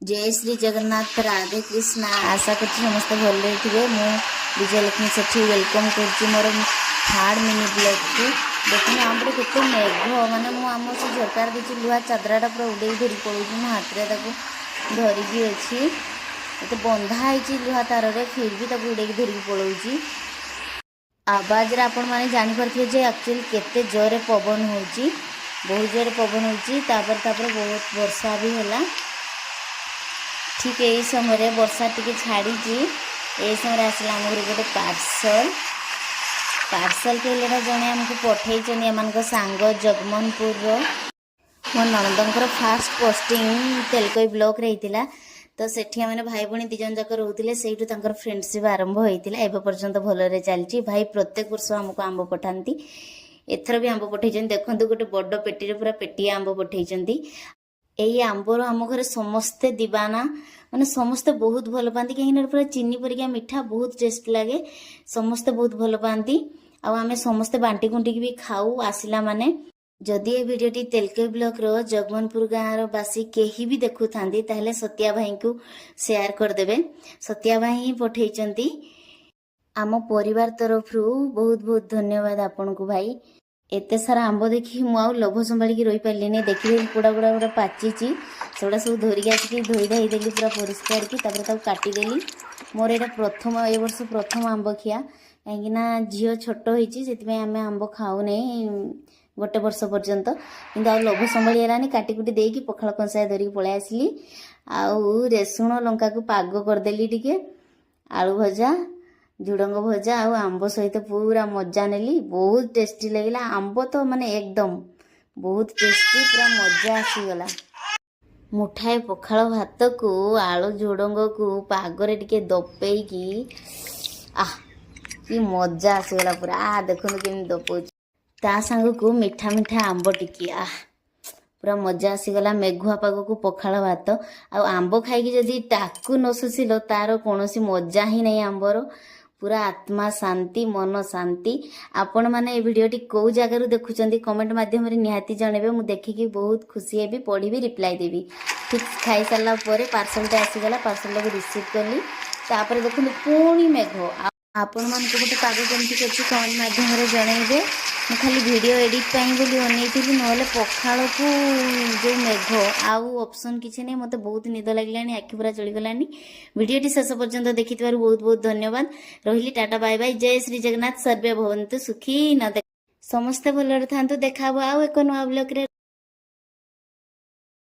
जय श्री जगन्नाथ राधे कृष्णा आशा कर समस्त भले थे मु विजयलक्ष्मी सेठी वेलकम कर मोर थार्ड मिनी ब्लॉग को देखो आम के मेघ माने आम से झरकार देती लुहा चादराटा पूरा उड़े धरी पड़ू मो हाथ में धरिकी अच्छी तो बंधाई लुहा तार फिर भी उड़े धरिकी पड़ोची आवाज आपण मैंने जानीपे जे एक्चुअली केते जोरे पवन हो बहुत जोरे पवन हो बहुत वर्षा भी है ठीक यही समय वर्षा टी छाड़ी यही समय आसला आम घर गोटे पार्सल कहले जड़े आमको पठे एम सांग जगमनपुर मो नणंदर फास्ट पोस्टिंग तेलकोई ब्लॉक रे होता तो सेठी मैंने भाई भाई दिजन जाक रोते से फ्रेंडशिप आरंभ होता है पर्यंत भलरे चलती भाई प्रत्येक वर्ष आमको आंब पठाती एथर भी आंब पठे देखो गोटे बड़ पेटी पूरा पेटी आंब पठे यही आंबर आम घर समस्ते दीवाना माने समस्ते बहुत भल पाती कहीं पूरा चीनी परिका मिठा बहुत टेस्ट लगे समस्ते बहुत भल पाती आमे समस्ते बांटी कुंटी भी खाऊ आसला माने जदि ये वीडियोटी तेलकोई ब्लॉक रो जगमनपुर गाँव बासी कहीं भी देखु ताहले सत्या भाई को शेयर करदेवे सत्या भाई ही पठे आम परिवार तरफ बहुत बहुत धन्यवाद आपन को भाई एते सारा आंब देखी मुझे लोभ संभाली रही पारे देखी गुड़ा गुड़ा गुड़ा पाची सेगुड़ा सब धरिकी आसिक धोई धाई देली पूरा परिष्कार की काटिदेली मोर यहाँ प्रथम ए वर्ष प्रथम आंब खिया कहीं झील छोट होती आम आंब खाऊने गोटे वर्ष पर्यंत कि लोभ संभाली काटिकुटी देकी पखाल कंसाए धरिकी पलि आसली आउ रेसुण लंका को पाग करदेली टिके आलू भजा झुडंग भजा आउ आंब सहित पूरा मजा नेली बहुत टेस्टी लगिला आंब तो माने एकदम बहुत टेस्टी पूरा मजा आसीगला मुठाए पखाल भात को आलू झुडंग को पागरे टिके दपेकी कि मजा आसीगला पूरा देखो केमी दपौछ ता सांग को मीठा मीठा आंब टिकी पूरा मजा आसीगला मेघुआ पाग को पखाल भात आंब खाई जदि टाकू न सुसिल तार कौन मजा ही नहीं आंबर पूरा आत्मा शांति मन शांति आपण मैंने भिडियोटी कौ जगार देखुं कमेंट मध्यम निहाती जनइबे मु देखिकी बहुत खुशी हेबी पढ़ी रिप्लाई देवी ठीक खाई सारा पार्सलटा आसीगला पार्सल को रिसीव कली तापर देखो पुणी मेघ आपण मान गोटे पाग केमती अच्छी कमेंट मध्यम जनइबे मु खाली वीडियो एडिट बोली अनैली ना पखाल को जो मेघ आउ ऑप्शन किसी नहीं मत बहुत निद लगे आखि पूरा चलीगला वीडियोटी शेष पर्यंत देखि बहुत बहुत धन्यवाद रही टाटा बाय बाय जय श्री जगन्नाथ सर्वे भवन्तु सुखी न समस्ते भलरे था देखा आउ एक नुआ ब्लॉग रे।